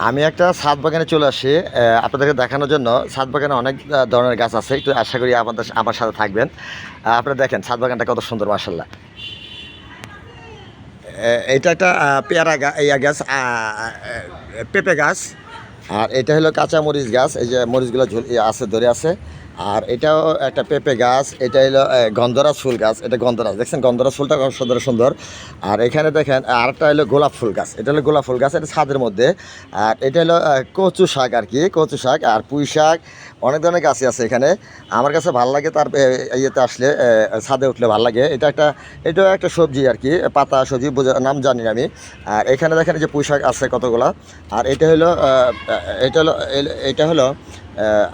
আমি একটা ছাদ বাগানে চলে আসি আপনাদেরকে দেখানোর জন্য। ছাদ বাগানে অনেক ধরনের গাছ আছে, একটু আশা করি আমার সাথে থাকবেন। আপনারা দেখেন ছাদ বাগানটা কত সুন্দর, মাশাআল্লাহ। এটা একটা পেয়ারা গাছ, পেঁপে গাছ। আর এটা হলো কাঁচা মরিচ গাছ, এই যে মরিচগুলো আছে, ধরে আছে। আর এটাও একটা পেঁপে গাছ। এটা হলো গন্ধরাজ ফুল গাছ, এটা গন্ধরাজ, দেখছেন গন্ধরাজ ফুলটা কত সুন্দর সুন্দর। আর এখানে দেখেন আরেকটা হলো গোলাপ ফুল গাছ, এটা হলো গোলাপ ফুল গাছ, এটা ছাদের মধ্যে। আর এটা হলো কচু শাক আর কি, কচু শাক আর পুঁই শাক, অনেক ধরনের গাছই আছে এখানে। আমার কাছে ভালো লাগে তার ইয়েতে আসলে, ছাদে উঠলে ভালো লাগে। এটাও একটা সবজি আর কি, পাতা সবজি, নাম জানি না আমি। আর এখানে দেখেন যে পুঁই শাক আছে কতগুলা। আর এটা হলো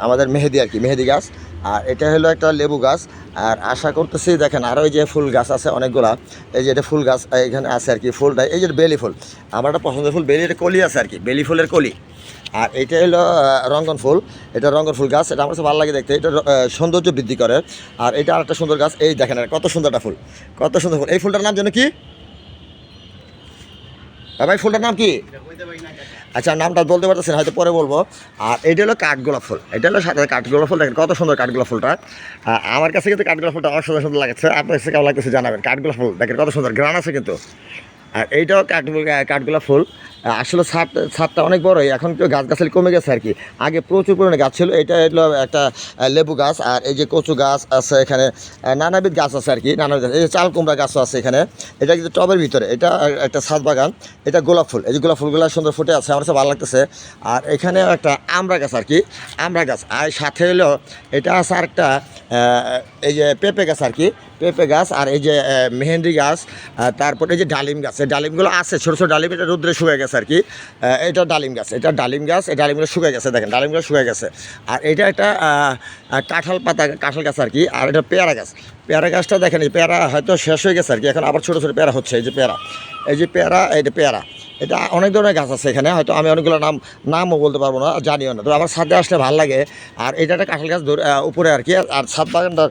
আমাদের মেহেদি আর কি, মেহেদি গাছ। আর এটা হলো একটা লেবু গাছ। আর আশা করতেছি দেখেন আরও এই যে ফুল গাছ আছে অনেকগুলা। এই যে এটা ফুল গাছ এখানে আছে আর কি, ফুলটা এই যে বেলি ফুল, আমার একটা পছন্দের ফুল, বেলি, এটা কলি আছে আর কি, বেলি ফুলের কলি। আর এটা হলো রঙ্গন ফুল, এটা রঙ্গন ফুল গাছ, এটা আমার কাছে ভালো লাগে দেখতে, এটা সৌন্দর্য বৃদ্ধি করে। আর এটা আরেকটা সুন্দর গাছ, এই দেখেন কত সুন্দর একটা ফুল, কত সুন্দর ফুল। এই ফুলটার নাম যেন কি ভাই, ফুলটার নাম কি? আচ্ছা, নামটা বলতে পারতেছি না, হয়তো পরে বলবো। আর এটা হলো কাঠগোলাপ ফুল, এটা হলো সাথে কাঠগোলাপ ফুল, দেখেন কত সুন্দর কাঠগোলাপ ফুলটা। আমার কাছে কিন্তু কাঠগোলাপ ফুলটা অনেক সুন্দর সুন্দর লাগছে, আপনার কাছে কেমন লাগতেছে জানাবেন। কাঠগোলাপ ফুল দেখেন কত সুন্দর গ্রান আছে কিন্তু। আর এইটাও কাঠগোলাপ ফুল। আসলে ছাদটা অনেক বড়ই, এখন একটু গাছগাছালি কমে গেছে আর কি। আগে প্রচুর পরিমাণে গাছ ছিল। এটা হলো একটা লেবু গাছ। আর এই যে কচু গাছ আছে এখানে, নানাবিধ গাছ আছে আর কি, নানাবিধ। এই যে চাল কুমড়া গাছও আছে এখানে। এটা কিন্তু টবের ভিতরে, এটা একটা ছাদ বাগান। এটা গোলাপ ফুল, এই যে গোলাপ ফুলগুলো সুন্দর ফুটে আছে, আমার কাছে ভালো লাগতেছে। আর এখানে একটা আমড়া গাছ আর কি, আমড়া গাছ। আর সাথে হলো এটা আছে আরেকটা এই যে পেঁপে গাছ আর কি, পেঁপে গাছ। আর এই যে মেহেন্দি গাছ। তারপরে এই যে ডালিম গাছ, এই ডালিমগুলো আছে ছোটো ছোটো ডালিম, এটা রোদ্রে শুকিয়ে গেছে আর কি। এটা ডালিম গাছ, এটা ডালিম গাছ, এই ডালিমগুলো শুকিয়ে গেছে, দেখেন ডালিমগুলো শুকিয়ে গেছে। আর এটা একটা কাঁঠাল গাছ আর কি। আর এটা পেয়ারা গাছ, পেয়ারা গাছটা দেখেন, এই পেয়ারা হয়তো শেষ হয়ে গেছে আর কি, এখন আবার ছোটো ছোটো পেয়ারা হচ্ছে। এই যে পেয়ারা, এই যে পেয়ারা, এইটা পেয়ারা। এটা অনেক ধরনের গাছ আছে এখানে, হয়তো আমি অনেকগুলো নামও বলতে পারবো না, জানিও না, তো আমার ছাদে আসলে ভালো লাগে। আর এটা একটা কাঁঠাল গাছ উপরে আর কি। আর ছাদ বাগানটার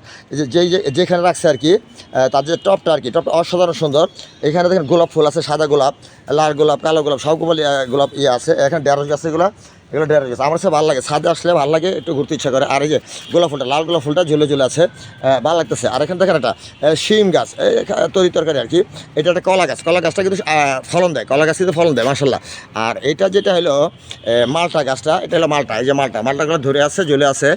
যেখানে রাখছে আর কি, তার যে টপটা আর কি, টপটা অসাধারণ সুন্দর। এখানে দেখেন গোলাপ ফুল আছে, সাদা গোলাপ, লাল গোলাপ, কালো গোলাপ, সবগুলো গোলাপ আছে এখানে। ঢেঁড়স গাছ, এগুলো ঢেঁড়স গাছ। আমার কাছে ভালো লাগে, ছাদে আসলে ভালো লাগে, একটু ঘুরতে ইচ্ছা করে। আর এই যে গোলাপ ফুলটা, লাল গোলাপ ফুলটা ঝুলে ঝুলে আছে, ভালো লাগতেছে। আর এখানে দেখেন একটা শিম গাছ, তরকারি আর কি। এটা একটা কলা গাছ, কলা গাছটা কিন্তু ফলন দেয়, কলা গাছ কিন্তু ফলন দেয় মাশাআল্লাহ। আর এটা যেটা হলো মালটা গাছটা, এটা হলো মালটা, এই যে মালটাগুলো ধরে আছে, ঝুলে আছে।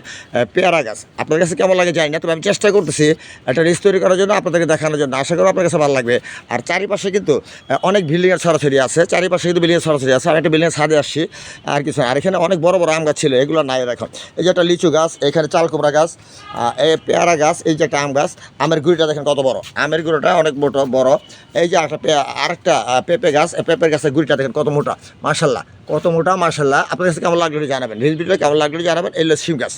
পেয়ারা গাছ আপনার কাছে কেমন লাগে জানি না, তবে আমি চেষ্টা করতেছি একটা রিস তৈরি করার জন্য, আপনাদেরকে দেখানোর জন্য। আশা করি আপনার কাছে ভালো লাগবে। আর চারিপাশে কিন্তু অনেক বিল্ডিংয়ের ছড়াছড়ি আছে, চারিপাশে কিন্তু বিল্ডিংয়ের ছড়াছড়ি আছে। আমি একটা বিল্ডিংয়ের ছাদে আসছি আর কিছু। আর এখানে অনেক বড় বড় আম গাছ ছিল, এগুলো নাই এখন। এই যে একটা লিচু গাছ, এখানে চাল কুমড়া গাছ, এই পেয়ারা গাছ, এই যে একটা আম গাছ। আমের গুঁড়িটা দেখেন কত বড়, আমের গুঁড়োটা অনেক বড়। এই যে আরেকটা পেঁপে গাছ, পেঁপের গাছের গুঁড়িটা দেখেন কত মোটা, মাশাআল্লাহ, কত মোটা, মাশাআল্লাহ। আপনার কাছে কেমন লাগলো জানাবেন, রিলস ভিডিওটা কেমন লাগলো জানাবেন। এই হলো শিম গাছ।